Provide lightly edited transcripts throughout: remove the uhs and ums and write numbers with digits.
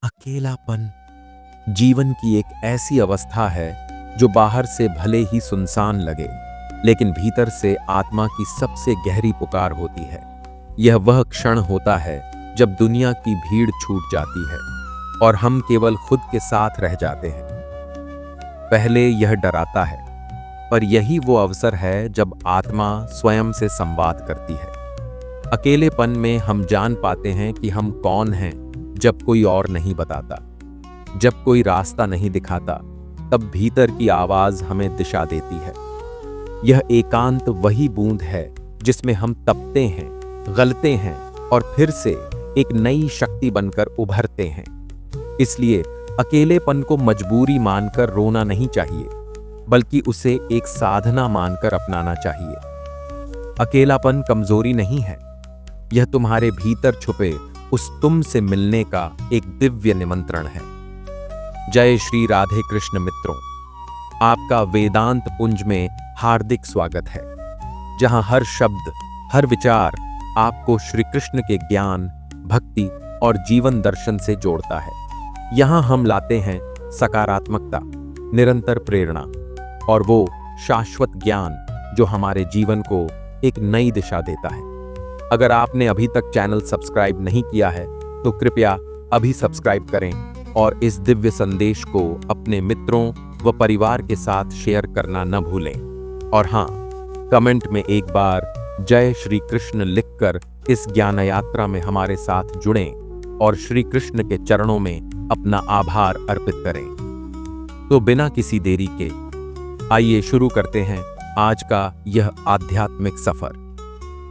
अकेलापन जीवन की एक ऐसी अवस्था है जो बाहर से भले ही सुनसान लगे, लेकिन भीतर से आत्मा की सबसे गहरी पुकार होती है। यह वह क्षण होता है जब दुनिया की भीड़ छूट जाती है और हम केवल खुद के साथ रह जाते हैं। पहले यह डराता है, पर यही वो अवसर है जब आत्मा स्वयं से संवाद करती है। अकेलेपन में हम जान पाते हैं कि हम कौन हैं जब कोई और नहीं बताता। जब कोई रास्ता नहीं दिखाता, तब भीतर की आवाज हमें दिशा देती है। यह एकांत वही बूंद है जिसमें हम तपते हैं, गलते हैं और फिर से एक नई शक्ति बनकर उभरते हैं। इसलिए अकेलेपन को मजबूरी मानकर रोना नहीं चाहिए, बल्कि उसे एक साधना मानकर अपनाना चाहिए। अकेलापन कमजोरी नहीं है, यह तुम्हारे भीतर छुपे उस तुम से मिलने का एक दिव्य निमंत्रण है। जय श्री राधे कृष्ण मित्रों, आपका वेदांत पुंज में हार्दिक स्वागत है, जहां हर शब्द, हर विचार आपको श्री कृष्ण के ज्ञान, भक्ति और जीवन दर्शन से जोड़ता है। यहां हम लाते हैं सकारात्मकता, निरंतर प्रेरणा और वो शाश्वत ज्ञान जो हमारे जीवन को एक नई दिशा देता है। अगर आपने अभी तक चैनल सब्सक्राइब नहीं किया है तो कृपया अभी सब्सक्राइब करें और इस दिव्य संदेश को अपने मित्रों व परिवार के साथ शेयर करना न भूलें। और हाँ, कमेंट में एक बार जय श्री कृष्ण लिखकर इस ज्ञान यात्रा में हमारे साथ जुड़ें और श्री कृष्ण के चरणों में अपना आभार अर्पित करें। तो बिना किसी देरी के आइए शुरू करते हैं आज का यह आध्यात्मिक सफर।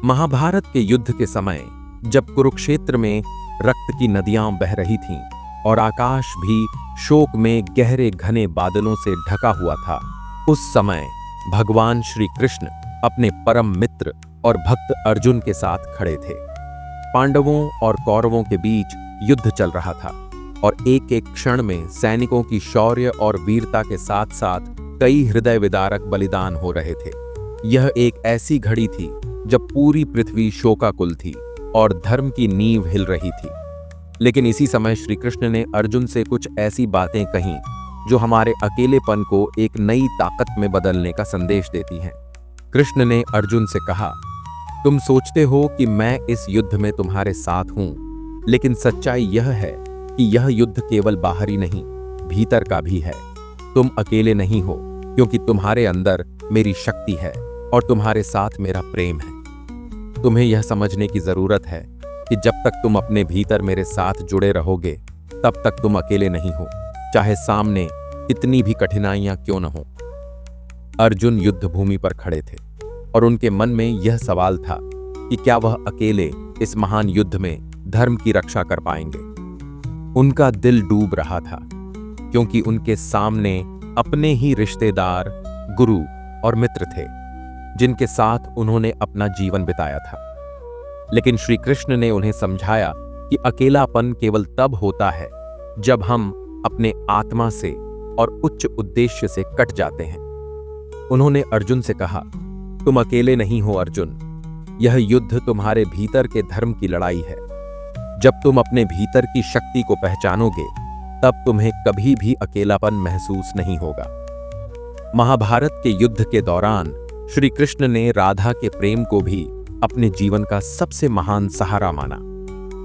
महाभारत के युद्ध के समय जब कुरुक्षेत्र में रक्त की नदियां बह रही थीं और आकाश भी शोक में गहरे घने बादलों से ढका हुआ था, उस समय भगवान श्री कृष्ण अपने परम मित्र और भक्त अर्जुन के साथ खड़े थे। पांडवों और कौरवों के बीच युद्ध चल रहा था और एक एक क्षण में सैनिकों की शौर्य और वीरता के साथ साथ कई हृदय विदारक बलिदान हो रहे थे। यह एक ऐसी घड़ी थी जब पूरी पृथ्वी शोकाकुल थी और धर्म की नींव हिल रही थी। लेकिन इसी समय श्री कृष्ण ने अर्जुन से कुछ ऐसी बातें कहीं जो हमारे अकेलेपन को एक नई ताकत में बदलने का संदेश देती हैं। कृष्ण ने अर्जुन से कहा, तुम सोचते हो कि मैं इस युद्ध में तुम्हारे साथ हूं, लेकिन सच्चाई यह है कि यह युद्ध केवल बाहरी नहीं, भीतर का भी है। तुम अकेले नहीं हो, क्योंकि तुम्हारे अंदर मेरी शक्ति है और तुम्हारे साथ मेरा प्रेम है। तुम्हें यह समझने की जरूरत है कि जब तक तुम अपने भीतर मेरे साथ जुड़े रहोगे, तब तक तुम अकेले नहीं हो, चाहे सामने कितनी भी कठिनाइयां क्यों न हो। अर्जुन युद्ध भूमि पर खड़े थे और उनके मन में यह सवाल था कि क्या वह अकेले इस महान युद्ध में धर्म की रक्षा कर पाएंगे। उनका दिल डूब रहा था, क्योंकि उनके सामने अपने ही रिश्तेदार, गुरु और मित्र थे, जिनके साथ उन्होंने अपना जीवन बिताया था। लेकिन श्री कृष्ण ने उन्हें समझाया कि अकेलापन केवल तब होता है जब हम अपने आत्मा से और उच्च उद्देश्य से कट जाते हैं। उन्होंने अर्जुन से कहा, तुम अकेले नहीं हो अर्जुन, यह युद्ध तुम्हारे भीतर के धर्म की लड़ाई है। जब तुम अपने भीतर की शक्ति को पहचानोगे, तब तुम्हें कभी भी अकेलापन महसूस नहीं होगा। महाभारत के युद्ध के दौरान श्री कृष्ण ने राधा के प्रेम को भी अपने जीवन का सबसे महान सहारा माना।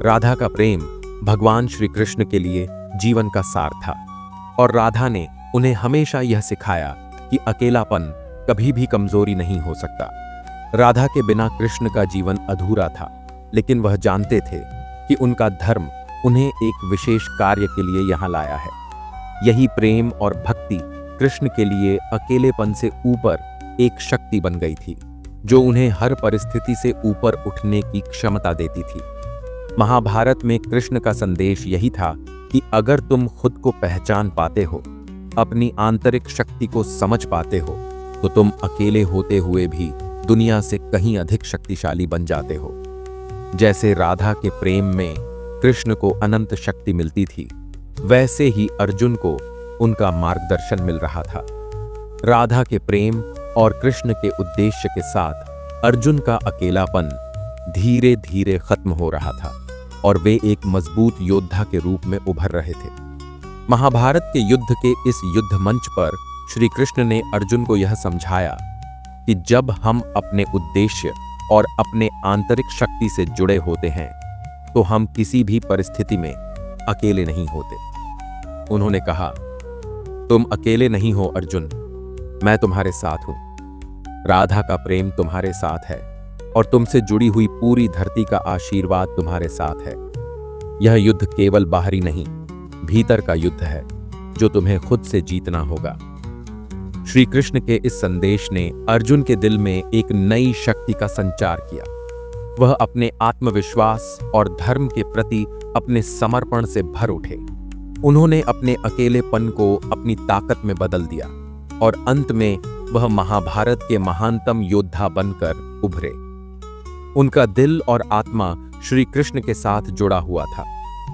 राधा का प्रेम भगवान श्री कृष्ण के लिए जीवन का सार था और राधा ने उन्हें हमेशा यह सिखाया कि अकेलापन कभी भी कमजोरी नहीं हो सकता। राधा के बिना कृष्ण का जीवन अधूरा था, लेकिन वह जानते थे कि उनका धर्म उन्हें एक विशेष कार्य के लिए यहां लाया है। यही प्रेम और भक्ति कृष्ण के लिए अकेलेपन से ऊपर एक शक्ति बन गई थी, जो उन्हें हर परिस्थिति से ऊपर उठने की क्षमता देती थी। महाभारत में कृष्ण का संदेश यही था कि अगर तुम खुद को पहचान पाते हो, अपनी आंतरिक शक्ति को समझ पाते हो, तो तुम अकेले होते हुए भी दुनिया से कहीं अधिक शक्तिशाली बन जाते हो। जैसे राधा के प्रेम में कृष्ण को अनंत शक्ति मिलती थी, वैसे ही अर्जुन को उनका मार्गदर्शन मिल रहा था। राधा के प्रेम और कृष्ण के उद्देश्य के साथ अर्जुन का अकेलापन धीरे धीरे खत्म हो रहा था। और वे एक मजबूत योद्धा के रूप में उभर रहे थे। महाभारत के युद्ध के इस युद्ध मंच पर श्री कृष्ण ने अर्जुन को यह समझाया कि जब हम अपने उद्देश्य और अपने आंतरिक शक्ति से जुड़े होते हैं तो हम किसी भी परिस्थिति में अकेले नहीं होते। उन्होंने कहा, तुम अकेले नहीं हो अर्जुन, मैं तुम्हारे साथ हूं। राधा का प्रेम तुम्हारे साथ है और तुमसे जुड़ी हुई पूरी धरती का आशीर्वाद तुम्हारे साथ है। यह युद्ध केवल बाहरी नहीं, भीतर का युद्ध है जो तुम्हें खुद से जीतना होगा। श्री कृष्ण के इस संदेश ने अर्जुन के दिल में एक नई शक्ति का संचार किया। वह अपने आत्मविश्वास और धर्म के प्रति अपने समर्पण से भर उठे। उन्होंने अपने अकेलेपन को अपनी ताकत में बदल दिया और अंत में वह महाभारत के महानतम योद्धा बनकर उभरे। उनका दिल और आत्मा श्री कृष्ण के साथ जुड़ा हुआ था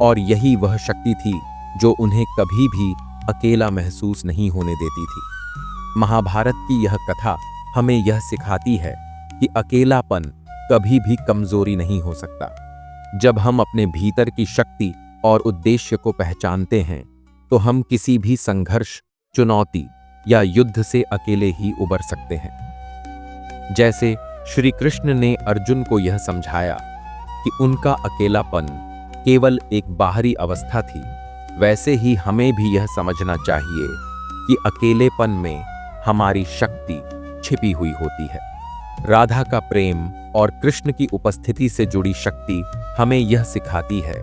और यही वह शक्ति थी जो उन्हें कभी भी अकेला महसूस नहीं होने देती थी। महाभारत की यह कथा हमें यह सिखाती है कि अकेलापन कभी भी कमजोरी नहीं हो सकता। जब हम अपने भीतर की शक्ति और उद्देश्य को पहचानते हैं तो हम किसी भी संघर्ष, चुनौती या युद्ध से अकेले ही उबर सकते हैं। जैसे श्री कृष्ण ने अर्जुन को यह समझाया कि उनका अकेलापन केवल एक बाहरी अवस्था थी, वैसे ही हमें भी यह समझना चाहिए कि अकेलेपन में हमारी शक्ति छिपी हुई होती है। राधा का प्रेम और कृष्ण की उपस्थिति से जुड़ी शक्ति हमें यह सिखाती है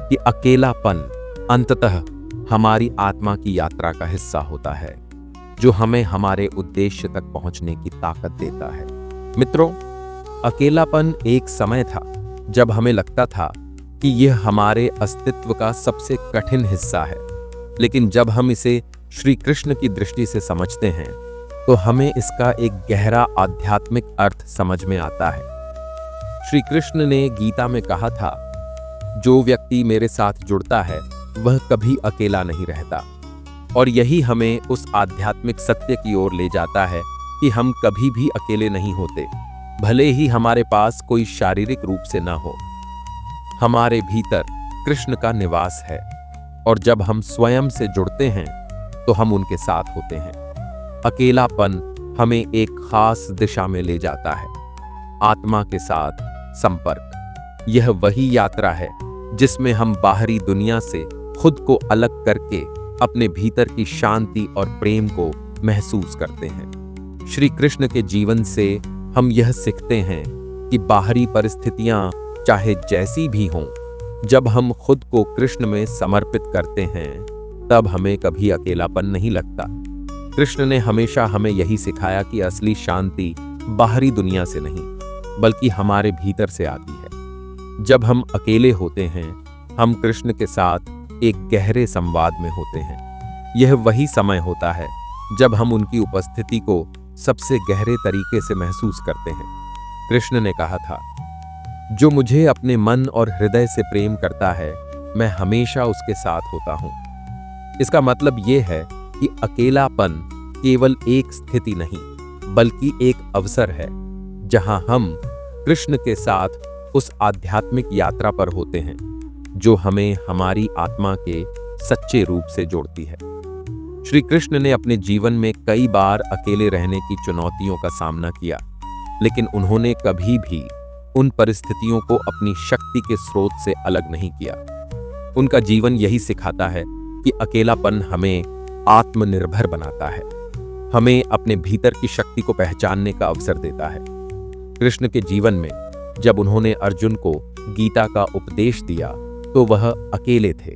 कि अकेलापन अंततः हमारी आत्मा की यात्रा का हिस्सा होता है, जो हमें हमारे उद्देश्य तक पहुंचने की ताकत देता है। मित्रों, अकेलापन एक समय था जब हमें लगता था कि यह हमारे अस्तित्व का सबसे कठिन हिस्सा है, लेकिन जब हम इसे श्री कृष्ण की दृष्टि से समझते हैं तो हमें इसका एक गहरा आध्यात्मिक अर्थ समझ में आता है। श्री कृष्ण ने गीता में कहा था, जो व्यक्ति मेरे साथ जुड़ता है वह कभी अकेला नहीं रहता। और यही हमें उस आध्यात्मिक सत्य की ओर ले जाता है कि हम कभी भी अकेले नहीं होते, भले ही हमारे पास कोई शारीरिक रूप से ना हो। हमारे भीतर कृष्ण का निवास है और जब हम स्वयं से जुड़ते हैं तो हम उनके साथ होते हैं। अकेलापन हमें एक खास दिशा में ले जाता है, आत्मा के साथ संपर्क। यह वही यात्रा है जिसमें हम बाहरी दुनिया से खुद को अलग करके अपने भीतर की शांति और प्रेम को महसूस करते हैं। श्री कृष्ण के जीवन से हम यह सीखते हैं कि बाहरी परिस्थितियां चाहे जैसी भी हों, जब हम खुद को कृष्ण में समर्पित करते हैं तब हमें कभी अकेलापन नहीं लगता। कृष्ण ने हमेशा हमें यही सिखाया कि असली शांति बाहरी दुनिया से नहीं बल्कि हमारे भीतर से आती है। जब हम अकेले होते हैं हम कृष्ण के साथ एक गहरे संवाद में होते हैं। यह वही समय होता है जब हम उनकी उपस्थिति को सबसे गहरे तरीके से महसूस करते हैं। कृष्ण ने कहा था, जो मुझे अपने मन और हृदय से प्रेम करता है मैं हमेशा उसके साथ होता हूं। इसका मतलब यह है कि अकेलापन केवल एक स्थिति नहीं बल्कि एक अवसर है जहां हम कृष्ण के साथ उस आध्यात्मिक यात्रा पर होते हैं जो हमें हमारी आत्मा के सच्चे रूप से जोड़ती है। श्री कृष्ण ने अपने जीवन में कई बार अकेले रहने की चुनौतियों का सामना किया, लेकिन उन्होंने कभी भी उन परिस्थितियों को अपनी शक्ति के स्रोत से अलग नहीं किया। उनका जीवन यही सिखाता है कि अकेलापन हमें आत्मनिर्भर बनाता है, हमें अपने भीतर की शक्ति को पहचानने का अवसर देता है। कृष्ण के जीवन में जब उन्होंने अर्जुन को गीता का उपदेश दिया तो वह अकेले थे,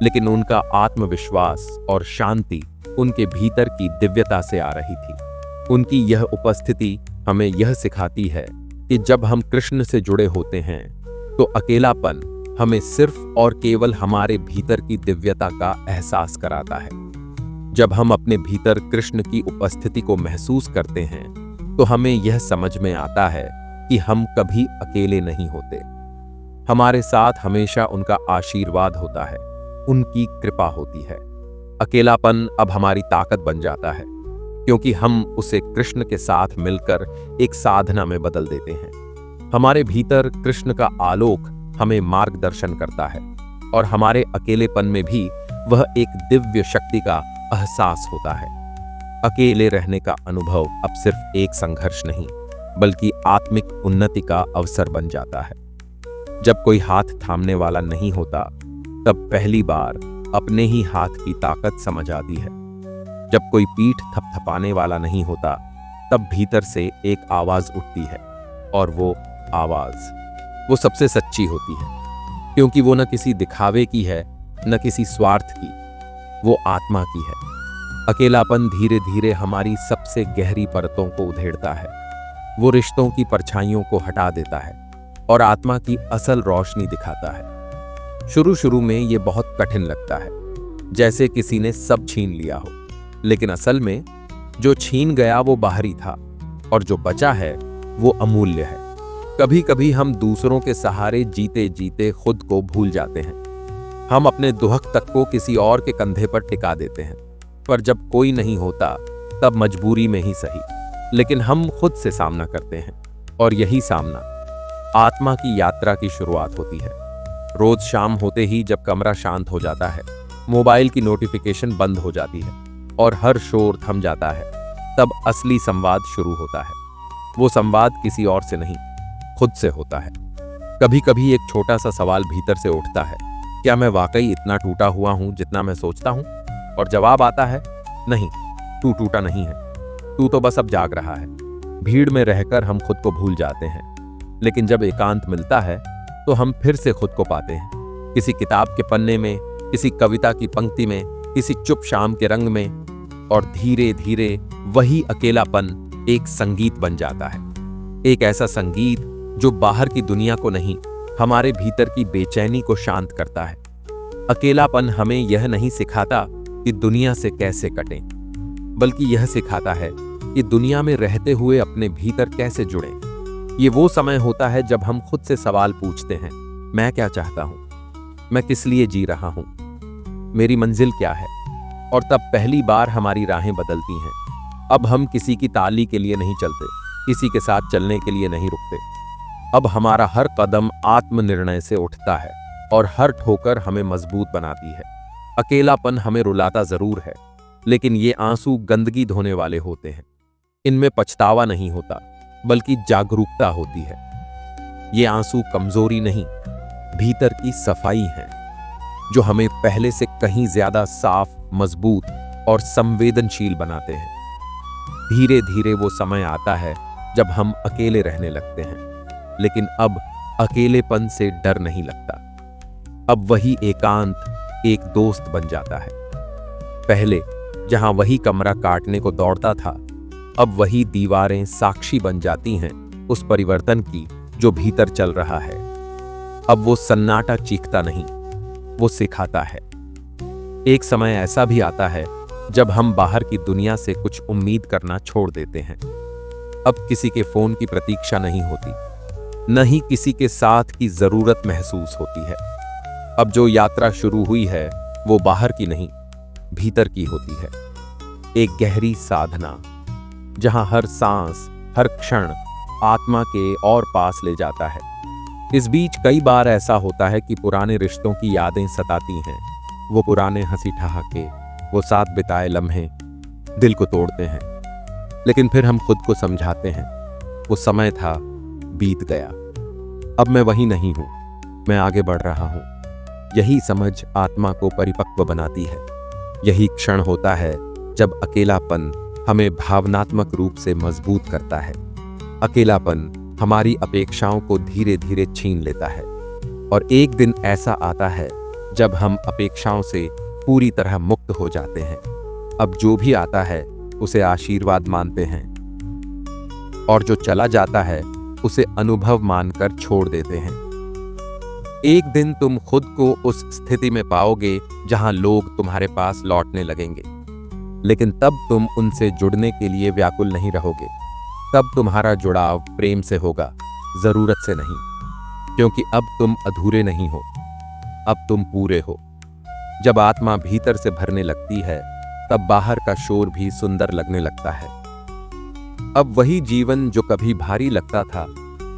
लेकिन उनका आत्मविश्वास और शांति उनके भीतर की दिव्यता से आ रही थी। उनकी यह उपस्थिति हमें यह सिखाती है कि जब हम कृष्ण से जुड़े होते हैं तो अकेलापन हमें सिर्फ और केवल हमारे भीतर की दिव्यता का एहसास कराता है। जब हम अपने भीतर कृष्ण की उपस्थिति को महसूस करते हैं तो हमें यह समझ में आता है कि हम कभी अकेले नहीं होते। हमारे साथ हमेशा उनका आशीर्वाद होता है, उनकी कृपा होती है। अकेलापन अब हमारी ताकत बन जाता है क्योंकि हम उसे कृष्ण के साथ मिलकर एक साधना में बदल देते हैं। हमारे भीतर कृष्ण का आलोक हमें मार्गदर्शन करता है और हमारे अकेलेपन में भी वह एक दिव्य शक्ति का एहसास होता है। अकेले रहने का अनुभव अब सिर्फ एक संघर्ष नहीं, बल्कि आत्मिक उन्नति का अवसर बन जाता है। जब कोई हाथ थामने वाला नहीं होता, तब पहली बार अपने ही हाथ की ताकत समझ आती है। जब कोई पीठ थपथपाने वाला नहीं होता, तब भीतर से एक आवाज उठती है, और वो आवाज वो सबसे सच्ची होती है, क्योंकि वो न किसी दिखावे की है, न किसी स्वार्थ की, वो आत्मा की है। अकेलापन धीरे धीरे हमारी सबसे गहरी परतों को उधेड़ता है। वो रिश्तों की परछाइयों को हटा देता है और आत्मा की असल रोशनी दिखाता है। शुरू शुरू में ये बहुत कठिन लगता है, जैसे किसी ने सब छीन लिया हो, लेकिन असल में जो छीन गया वो बाहरी था, और जो बचा है वो अमूल्य है। कभी कभी हम दूसरों के सहारे जीते जीते खुद को भूल जाते हैं। हम अपने दुहक तक को किसी और के कंधे पर टिका देते हैं, पर जब कोई नहीं होता तब मजबूरी में ही सही, लेकिन हम खुद से सामना करते हैं, और यही सामना आत्मा की यात्रा की शुरुआत होती है। रोज शाम होते ही जब कमरा शांत हो जाता है, मोबाइल की नोटिफिकेशन बंद हो जाती है और हर शोर थम जाता है, तब असली संवाद शुरू होता है। वो संवाद किसी और से नहीं, खुद से होता है। कभी कभी एक छोटा सा सवाल भीतर से उठता है, क्या मैं वाकई इतना टूटा हुआ हूं जितना मैं सोचता हूं? और जवाब आता है, नहीं, तू टूटा नहीं है, तू तो बस अब जाग रहा है। भीड़ में रहकर हम खुद को भूल जाते हैं, लेकिन जब एकांत मिलता है तो हम फिर से खुद को पाते हैं। किसी किताब के पन्ने में, किसी कविता की पंक्ति में, किसी चुप शाम के रंग में, और धीरे धीरे वही अकेलापन एक संगीत बन जाता है। एक ऐसा संगीत जो बाहर की दुनिया को नहीं, हमारे भीतर की बेचैनी को शांत करता है। अकेलापन हमें यह नहीं सिखाता कि दुनिया से कैसे कटें, बल्कि यह सिखाता है कि दुनिया में रहते हुए अपने भीतर कैसे जुड़ें। ये वो समय होता है जब हम खुद से सवाल पूछते हैं, मैं क्या चाहता हूं, मैं किस लिए जी रहा हूं, मेरी मंजिल क्या है। और तब पहली बार हमारी राहें बदलती हैं। अब हम किसी की ताली के लिए नहीं चलते, किसी के साथ चलने के लिए नहीं रुकते। अब हमारा हर कदम आत्मनिर्णय से उठता है, और हर ठोकर हमें मजबूत बनाती है। अकेलापन हमें रुलाता जरूर है, लेकिन ये आंसू गंदगी धोने वाले होते हैं। इनमें पछतावा नहीं होता, बल्कि जागरूकता होती है। ये आंसू कमजोरी नहीं, भीतर की सफाई है, जो हमें पहले से कहीं ज्यादा साफ, मजबूत और संवेदनशील बनाते हैं। धीरे धीरे वो समय आता है जब हम अकेले रहने लगते हैं, लेकिन अब अकेलेपन से डर नहीं लगता। अब वही एकांत एक दोस्त बन जाता है। पहले जहां वही कमरा काटने को दौड़ता था, अब वही दीवारें साक्षी बन जाती हैं उस परिवर्तन की जो भीतर चल रहा है। अब वो सन्नाटा चीखता नहीं, वो सिखाता है। एक समय ऐसा भी आता है जब हम बाहर की दुनिया से कुछ उम्मीद करना छोड़ देते हैं। अब किसी के फोन की प्रतीक्षा नहीं होती, न ही किसी के साथ की जरूरत महसूस होती है। अब जो यात्रा शुरू हुई है वो बाहर की नहीं, भीतर की होती है। एक गहरी साधना जहां हर सांस, हर क्षण आत्मा के और पास ले जाता है। इस बीच कई बार ऐसा होता है कि पुराने रिश्तों की यादें सताती हैं। वो पुराने हंसी ठहाके, वो साथ बिताए लम्हे दिल को तोड़ते हैं, लेकिन फिर हम खुद को समझाते हैं, वो समय था, बीत गया, अब मैं वही नहीं हूं, मैं आगे बढ़ रहा हूं। यही समझ आत्मा को परिपक्व बनाती है। यही क्षण होता है जब अकेलापन हमें भावनात्मक रूप से मजबूत करता है। अकेलापन हमारी अपेक्षाओं को धीरे धीरे छीन लेता है, और एक दिन ऐसा आता है जब हम अपेक्षाओं से पूरी तरह मुक्त हो जाते हैं। अब जो भी आता है उसे आशीर्वाद मानते हैं, और जो चला जाता है उसे अनुभव मानकर छोड़ देते हैं। एक दिन तुम खुद को उस स्थिति में पाओगे जहां लोग तुम्हारे पास लौटने लगेंगे, लेकिन तब तुम उनसे जुड़ने के लिए व्याकुल नहीं रहोगे। तब तुम्हारा जुड़ाव प्रेम से होगा, जरूरत से नहीं, क्योंकि अब तुम अधूरे नहीं हो, अब तुम पूरे हो। जब आत्मा भीतर से भरने लगती है, तब बाहर का शोर भी सुंदर लगने लगता है। अब वही जीवन जो कभी भारी लगता था,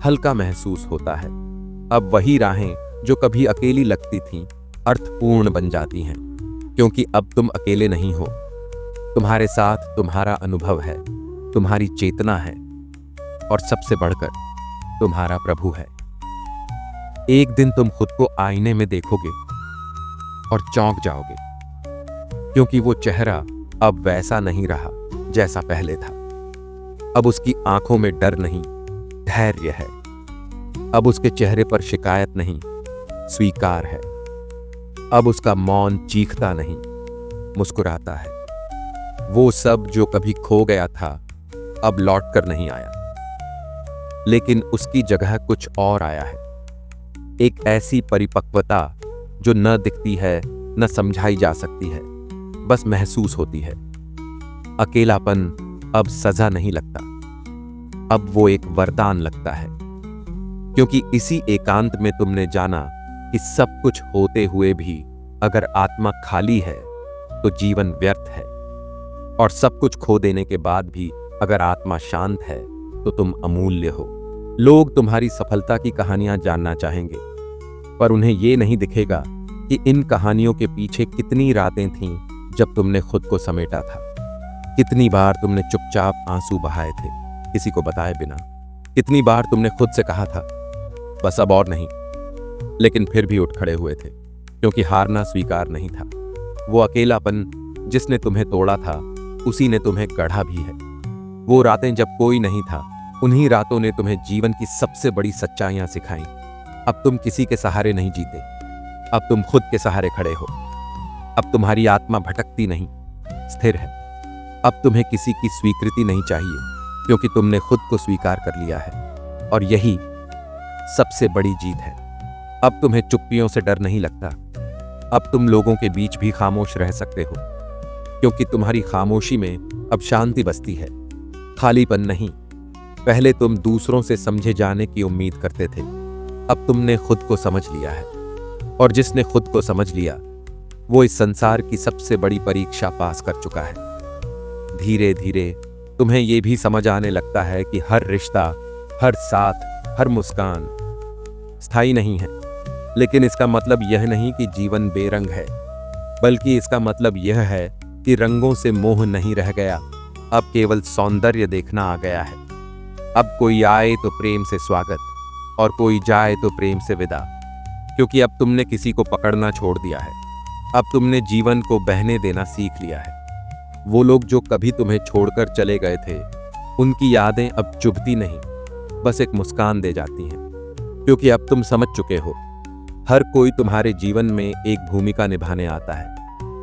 हल्का महसूस होता है। अब वही राहें जो कभी अकेली लगती थीं अर्थपूर्ण बन जाती हैं, क्योंकि अब तुम अकेले नहीं हो। तुम्हारे साथ तुम्हारा अनुभव है, तुम्हारी चेतना है और सबसे बढ़कर तुम्हारा प्रभु है। एक दिन तुम खुद को आईने में देखोगे और चौंक जाओगे, क्योंकि वो चेहरा अब वैसा नहीं रहा जैसा पहले था। अब उसकी आंखों में डर नहीं, धैर्य है। अब उसके चेहरे पर शिकायत नहीं, स्वीकार है। अब उसका मौन चीखता नहीं, मुस्कुराता है। वो सब जो कभी खो गया था अब लौट कर नहीं आया, लेकिन उसकी जगह कुछ और आया है। एक ऐसी परिपक्वता जो न दिखती है, न समझाई जा सकती है, बस महसूस होती है। अकेलापन अब सजा नहीं लगता, अब वो एक वरदान लगता है, क्योंकि इसी एकांत में तुमने जाना कि सब कुछ होते हुए भी अगर आत्मा खाली है तो जीवन व्यर्थ है, और सब कुछ खो देने के बाद भी अगर आत्मा शांत है तो तुम अमूल्य हो। लोग तुम्हारी सफलता की कहानियां जानना चाहेंगे, पर उन्हें यह नहीं दिखेगा कि इन कहानियों के पीछे कितनी रातें थीं जब तुमने खुद को समेटा था। कितनी बार तुमने चुपचाप आंसू बहाए थे, किसी को बताए बिना। कितनी बार तुमने खुद से कहा था बस अब और नहीं, लेकिन फिर भी उठ खड़े हुए थे, क्योंकि हारना स्वीकार नहीं था। वो अकेलापन जिसने तुम्हें तोड़ा था उसी ने तुम्हें गढ़ा भी है। वो रातें जब कोई नहीं था, उन्हीं रातों ने तुम्हें जीवन की सबसे बड़ी सच्चाइयां सिखाईं। अब तुम किसी के सहारे नहीं जीते, अब तुम खुद के सहारे खड़े हो। अब तुम्हारी आत्मा भटकती नहीं, स्थिर है। अब तुम्हें किसी की स्वीकृति नहीं चाहिए, क्योंकि तुमने खुद को स्वीकार कर लिया है, और यही सबसे बड़ी जीत है। अब तुम्हें चुप्पियों से डर नहीं लगता। अब तुम लोगों के बीच भी खामोश रह सकते हो, क्योंकि तुम्हारी खामोशी में अब शांति बसती है, खालीपन नहीं। पहले तुम दूसरों से समझे जाने की उम्मीद करते थे, अब तुमने खुद को समझ लिया है, और जिसने खुद को समझ लिया वो इस संसार की सबसे बड़ी परीक्षा पास कर चुका है। धीरे धीरे तुम्हें यह भी समझ आने लगता है कि हर रिश्ता, हर साथ, हर मुस्कान स्थायी नहीं है। लेकिन इसका मतलब यह नहीं कि जीवन बेरंग है, बल्कि इसका मतलब यह है कि रंगों से मोह नहीं रह गया, अब केवल सौंदर्य देखना आ गया है। अब कोई आए तो प्रेम से स्वागत, और कोई जाए तो प्रेम से विदा, क्योंकि अब तुमने किसी को पकड़ना छोड़ दिया है। अब तुमने जीवन को बहने देना सीख लिया है। वो लोग जो कभी तुम्हें छोड़कर चले गए थे, उनकी यादें अब चुभती नहीं, बस एक मुस्कान दे जाती हैं, क्योंकि अब तुम समझ चुके हो हर कोई तुम्हारे जीवन में एक भूमिका निभाने आता है,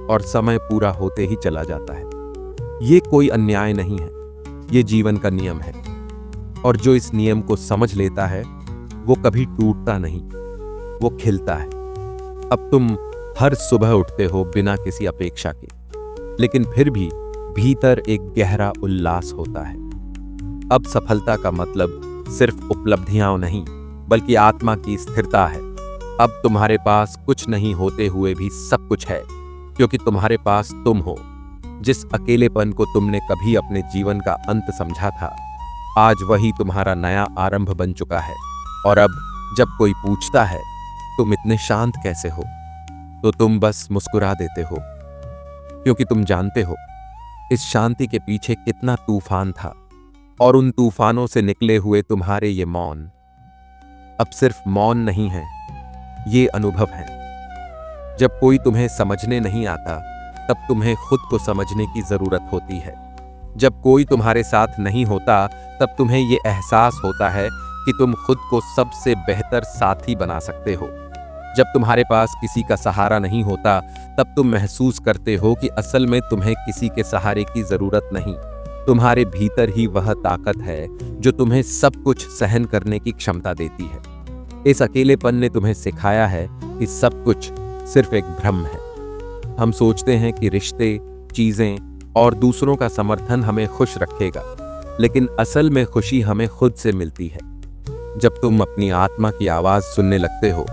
और समय पूरा होते ही चला जाता है। ये कोई अन्याय नहीं है, ये जीवन का नियम है, और जो इस नियम को समझ लेता है वो कभी टूटता नहीं, वो खिलता है। अब तुम हर सुबह उठते हो बिना किसी अपेक्षा के, लेकिन फिर भी भीतर एक गहरा उल्लास होता है। अब सफलता का मतलब सिर्फ उपलब्धियां नहीं, बल्कि आत्मा की स्थिरता है। अब तुम्हारे पास कुछ नहीं होते हुए भी सब कुछ है, क्योंकि तुम्हारे पास तुम हो। जिस अकेलेपन को तुमने कभी अपने जीवन का अंत समझा था, आज वही तुम्हारा नया आरंभ बन चुका है। और अब जब कोई पूछता है तुम इतने शांत कैसे हो, तो तुम बस मुस्कुरा देते हो, क्योंकि तुम जानते हो इस शांति के पीछे कितना तूफान था, और उन तूफानों से निकले हुए तुम्हारे ये मौन अब सिर्फ मौन नहीं है, ये अनुभव है। जब कोई तुम्हें समझने नहीं आता, तब तुम्हें खुद को समझने की जरूरत होती है। जब कोई तुम्हारे साथ नहीं होता, तब तुम्हें ये एहसास होता है कि तुम खुद को सबसे बेहतर साथी बना सकते हो। जब तुम्हारे पास किसी का सहारा नहीं होता, तब तुम महसूस करते हो कि असल में तुम्हें किसी के सहारे की जरूरत नहीं। तुम्हारे भीतर ही वह ताकत है जो तुम्हें सब कुछ सहन करने की क्षमता देती है। इस अकेलेपन ने तुम्हें सिखाया है कि सब कुछ सिर्फ एक भ्रम है। हम सोचते हैं कि रिश्ते, चीजें और दूसरों का समर्थन हमें खुश रखेगा, लेकिन असल में खुशी हमें खुद से मिलती है। जब तुम अपनी आत्मा की आवाज सुनने लगते हो,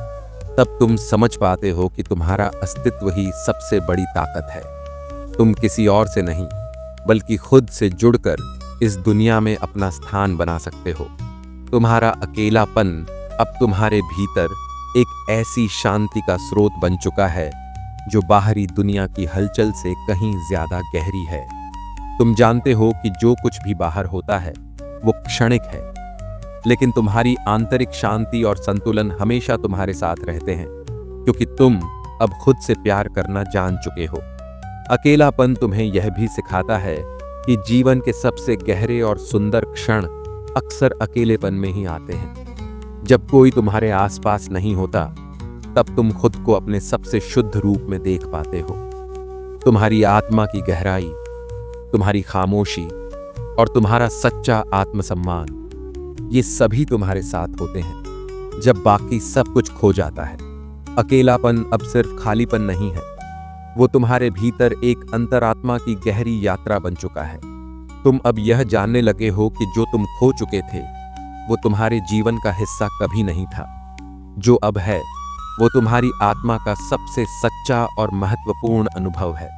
तब तुम समझ पाते हो कि तुम्हारा अस्तित्व ही सबसे बड़ी ताकत है। तुम किसी और से नहीं, बल्कि खुद से जुड़कर इस दुनिया में अपना स्थान बना सकते हो। तुम्हारा अकेलापन अब तुम्हारे भीतर एक ऐसी शांति का स्रोत बन चुका है जो बाहरी दुनिया की हलचल से कहीं ज्यादा गहरी है। तुम जानते हो कि जो कुछ भी बाहर होता है वो क्षणिक है, लेकिन तुम्हारी आंतरिक शांति और संतुलन हमेशा तुम्हारे साथ रहते हैं, क्योंकि तुम अब खुद से प्यार करना जान चुके हो। अकेलापन तुम्हें यह भी सिखाता है कि जीवन के सबसे गहरे और सुंदर क्षण अक्सर अकेलेपन में ही आते हैं। जब कोई तुम्हारे आसपास नहीं होता, तब तुम खुद को अपने सबसे शुद्ध रूप में देख पाते हो। तुम्हारी आत्मा की गहराई, तुम्हारी खामोशी और तुम्हारा सच्चा आत्मसम्मान, ये सभी तुम्हारे साथ होते हैं जब बाकी सब कुछ खो जाता है। अकेलापन अब सिर्फ खालीपन नहीं है, वो तुम्हारे भीतर एक अंतरात्मा की गहरी यात्रा बन चुका है। तुम अब यह जानने लगे हो कि जो तुम खो चुके थे वो तुम्हारे जीवन का हिस्सा कभी नहीं था। जो अब है वो तुम्हारी आत्मा का सबसे सच्चा और महत्वपूर्ण अनुभव है।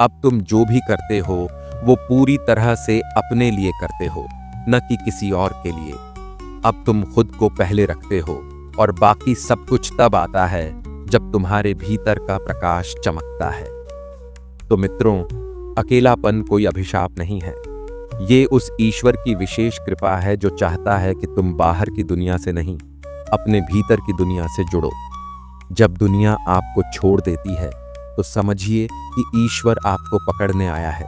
अब तुम जो भी करते हो वो पूरी तरह से अपने लिए करते हो, न कि किसी और के लिए। अब तुम खुद को पहले रखते हो और बाकी सब कुछ तब आता है जब तुम्हारे भीतर का प्रकाश चमकता है। तो मित्रों, अकेलापन कोई अभिशाप नहीं है। ये उस ईश्वर की विशेष कृपा है जो चाहता है कि तुम बाहर की दुनिया से नहीं, अपने भीतर की दुनिया से जुड़ो। जब दुनिया आपको छोड़ देती है तो समझिए कि ईश्वर आपको पकड़ने आया है।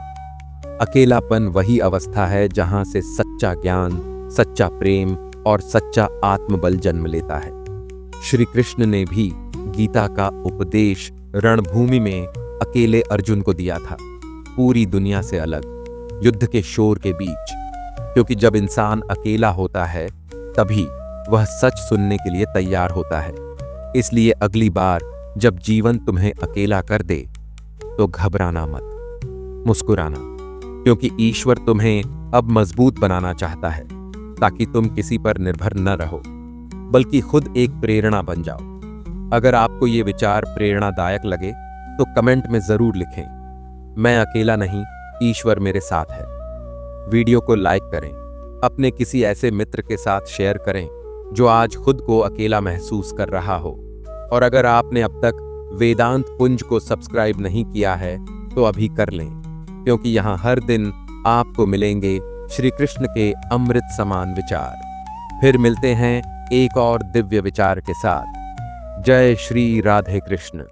अकेलापन वही अवस्था है जहां से सच्चा ज्ञान, सच्चा प्रेम और सच्चा आत्मबल जन्म लेता है। श्री कृष्ण ने भी गीता का उपदेश रणभूमि में अकेले अर्जुन को दिया था, पूरी दुनिया से अलग, युद्ध के शोर के बीच। क्योंकि जब इंसान अकेला होता है तभी वह सच सुनने के लिए तैयार होता है। इसलिए अगली बार जब जीवन तुम्हें अकेला कर दे तो घबराना मत, मुस्कुराना, क्योंकि ईश्वर तुम्हें अब मजबूत बनाना चाहता है ताकि तुम किसी पर निर्भर न रहो, बल्कि खुद एक प्रेरणा बन जाओ। अगर आपको ये विचार प्रेरणादायक लगे तो कमेंट में जरूर लिखें, मैं अकेला नहीं, ईश्वर मेरे साथ है। वीडियो को लाइक करें, अपने किसी ऐसे मित्र के साथ शेयर करें जो आज खुद को अकेला महसूस कर रहा हो। और अगर आपने अब तक वेदांत पुंज को सब्सक्राइब नहीं किया है तो अभी कर लें, क्योंकि यहाँ हर दिन आपको मिलेंगे श्री कृष्ण के अमृत समान विचार। फिर मिलते हैं एक और दिव्य विचार के साथ। जय श्री राधे कृष्ण।